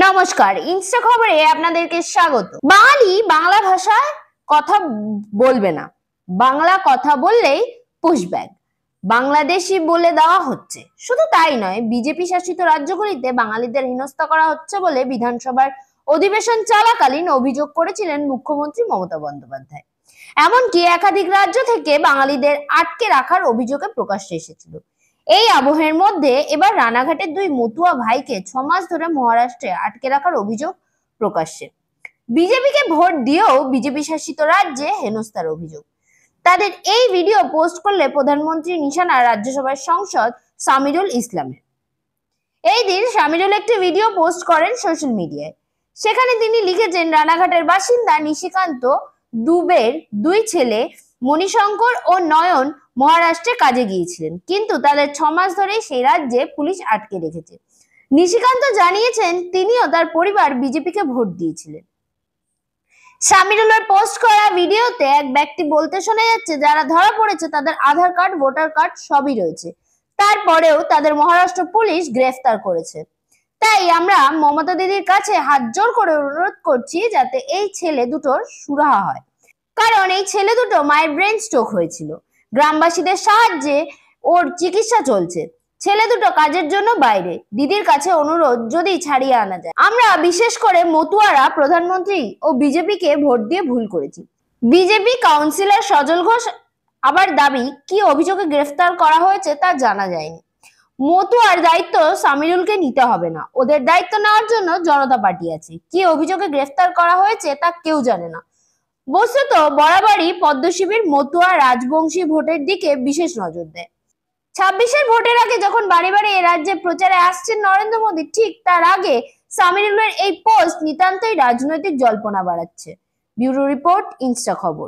নমস্কার, ইনস্টা খবরে আপনাদেরকে স্বাগত। বাঙালি বাংলা ভাষায় কথা বলবে না, বাংলা কথা বললেই পুশব্যাক, বাংলাদেশি বলে দেওয়া হচ্ছে। শুধু তাই নয়, বিজেপি শাসিত রাজ্যগুলিতে বাঙালিদের হেনস্থা করা হচ্ছে বলে বিধানসভার অধিবেশন চলাকালীন অভিযোগ করেছিলেন মুখ্যমন্ত্রী মমতা বন্দ্যোপাধ্যায়। এমনকি একাধিক রাজ্য থেকে বাঙালিদের আটকে রাখার অভিযোগে প্রকাশ্যে এসেছিল। এই আবহের মধ্যে এবার রানাঘাটের দুই মতুয়া ভাইকে 6 মাস ধরে মহারাষ্ট্রে আটকে রাখার অভিযোগ প্রকাশ্যে। বিজেপিকে ভোট দিয়েও বিজেপি শাসিত রাজ্যে হেনস্থার অভিযোগ। তাদের এই ভিডিও পোস্ট করলে প্রধানমন্ত্রী নিশানা রাজ্যসভার সাংসদ সামিরুল ইসলামের। এই দিন সামিরুল একটি ভিডিও পোস্ট করেন সোশ্যাল মিডিয়ায়। সেখানে তিনি লিখেছেন, রানাঘাটের বাসিন্দা নিশিকান্ত দুবের দুই ছেলে মণিশঙ্কর ও নয়ন মহারাষ্ট্রে কাজে গিয়েছিলেন, কিন্তু তাদের 6 মাস ধরেই সেই রাজ্যে পুলিশ আটকে রেখেছে। নিশিকান্ত জানিয়েছেন তিনিও তার পরিবার বিজেপিকে ভোট দিয়েছিলেন। সামিরুলের পোস্ট করা ভিডিওতে এক ব্যক্তি বলতে শোনা যাচ্ছে, যারা ধরা পড়েছে তাদের আধার কার্ড, ভোটার কার্ড সবই রয়েছে, তারপরেও তাদের মহারাষ্ট্র পুলিশ গ্রেফতার করেছে। তাই আমরা মমতা দিদির কাছে হাত জোর করে অনুরোধ করছি যাতে এই ছেলে দুটোর সুরাহা হয়, কারণ এই ছেলে দুটো মায়ের ব্রেন স্ট্রোক হয়েছিল। গ্রামবাসীদের সাহায্যে ওর চিকিৎসা চলছে। ছেলে দুটো কাজের জন্য বাইরে। দিদির কাছে অনুরোধ, যদি ছাড়িয়ে আনা যায়। আমরা বিশেষ করে মতুয়ারা প্রধানমন্ত্রী ও বিজেপিকে ভোট দিয়ে ভুল করেছি। বিজেপি কাউন্সিলর সজল ঘোষ আবার দাবি, কি অভিযোগে গ্রেফতার করা হয়েছে তা জানা যায়নি। মতুয়ার দায়িত্ব সামিরুলকে নিতে হবে না, ওদের দায়িত্ব নেওয়ার জন্য জনতা পার্টি আছে। কি অভিযোগে গ্রেফতার করা হয়েছে তা কেউ জানে না। বস্তুত বরাবরই পদ্ম শিবির মতুয়া রাজবংশী ভোটের দিকে বিশেষ নজর দেয়। 26-এর ভোটের আগে যখন বাড়ি বাড়ি এ রাজ্যে প্রচারে আসছেন নরেন্দ্র মোদী, ঠিক তার আগে সামিরুলের এই পোস্ট নিতান্তই রাজনৈতিক জল্পনা বাড়াচ্ছে। ব্যুরো রিপোর্ট, ইনস্টা খবর।